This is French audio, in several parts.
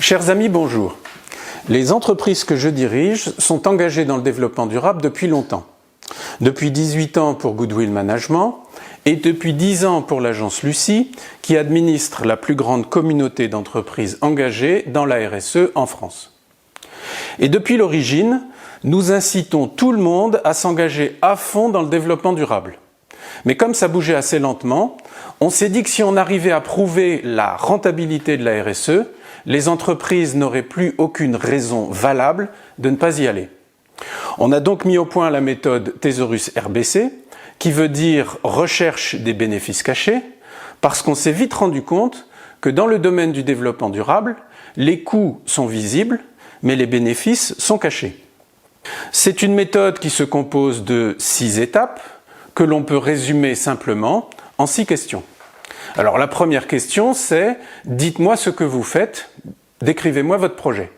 Chers amis, bonjour. Les entreprises que je dirige sont engagées dans le développement durable depuis longtemps. Depuis 18 ans pour Goodwill Management et depuis 10 ans pour l'agence Lucie, qui administre la plus grande communauté d'entreprises engagées dans la RSE en France. Et depuis l'origine, nous incitons tout le monde à s'engager à fond dans le développement durable. Mais comme ça bougeait assez lentement, on s'est dit que si on arrivait à prouver la rentabilité de la RSE, les entreprises n'auraient plus aucune raison valable de ne pas y aller. On a donc mis au point la méthode Thesaurus RBC, qui veut dire recherche des bénéfices cachés, parce qu'on s'est vite rendu compte que dans le domaine du développement durable, les coûts sont visibles, mais les bénéfices sont cachés. C'est une méthode qui se compose de 6 étapes, que l'on peut résumer simplement en 6 questions. Alors la première question c'est « Dites-moi ce que vous faites, décrivez-moi votre projet ».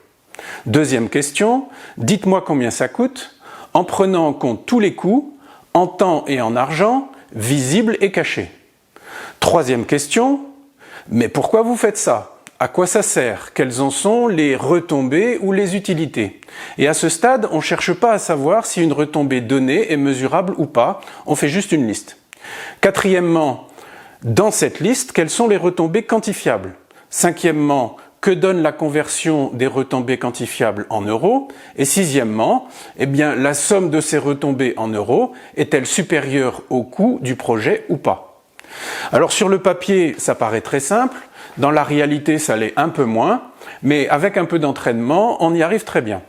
Deuxième question « Dites-moi combien ça coûte, en prenant en compte tous les coûts, en temps et en argent, visibles et cachés ». Troisième question « Mais pourquoi vous faites ça ? À quoi ça sert? Quelles en sont les retombées ou les utilités? » Et à ce stade, on ne cherche pas à savoir si une retombée donnée est mesurable ou pas, on fait juste une liste. Quatrièmement, dans cette liste, quelles sont les retombées quantifiables? Cinquièmement, que donne la conversion des retombées quantifiables en euros? Et sixièmement, la somme de ces retombées en euros est-elle supérieure au coût du projet ou pas? Alors sur le papier, ça paraît très simple, dans la réalité ça l'est un peu moins, mais avec un peu d'entraînement, on y arrive très bien.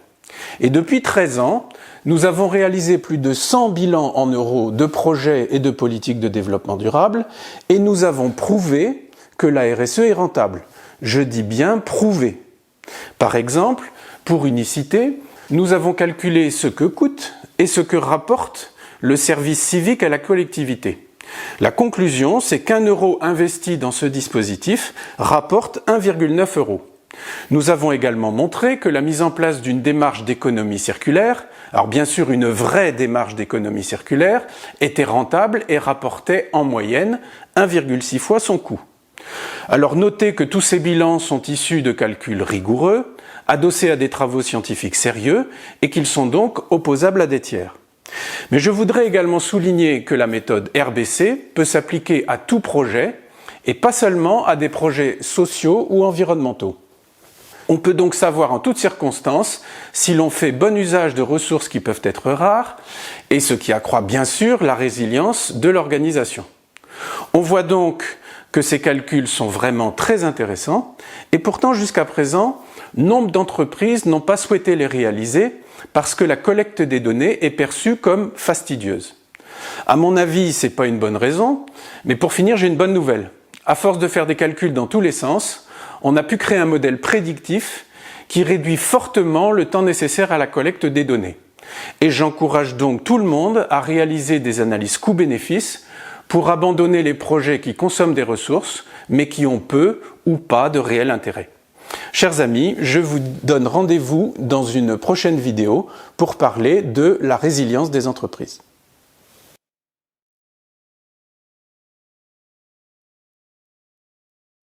Et depuis 13 ans, nous avons réalisé plus de 100 bilans en euros de projets et de politiques de développement durable et nous avons prouvé que la RSE est rentable. Je dis bien prouvé. Par exemple, pour Unicité, nous avons calculé ce que coûte et ce que rapporte le service civique à la collectivité. La conclusion, c'est qu'1 euro investi dans ce dispositif rapporte 1,9 euros. Nous avons également montré que la mise en place d'une démarche d'économie circulaire, alors bien sûr une vraie démarche d'économie circulaire, était rentable et rapportait en moyenne 1,6 fois son coût. Alors notez que tous ces bilans sont issus de calculs rigoureux, adossés à des travaux scientifiques sérieux et qu'ils sont donc opposables à des tiers. Mais je voudrais également souligner que la méthode RBC peut s'appliquer à tout projet et pas seulement à des projets sociaux ou environnementaux. On peut donc savoir en toutes circonstances si l'on fait bon usage de ressources qui peuvent être rares et ce qui accroît bien sûr la résilience de l'organisation. On voit donc que ces calculs sont vraiment très intéressants et pourtant jusqu'à présent, nombre d'entreprises n'ont pas souhaité les réaliser parce que la collecte des données est perçue comme fastidieuse. À mon avis, ce n'est pas une bonne raison, mais pour finir, j'ai une bonne nouvelle. À force de faire des calculs dans tous les sens, on a pu créer un modèle prédictif qui réduit fortement le temps nécessaire à la collecte des données. Et j'encourage donc tout le monde à réaliser des analyses coût-bénéfice pour abandonner les projets qui consomment des ressources, mais qui ont peu ou pas de réel intérêt. Chers amis, je vous donne rendez-vous dans une prochaine vidéo pour parler de la résilience des entreprises.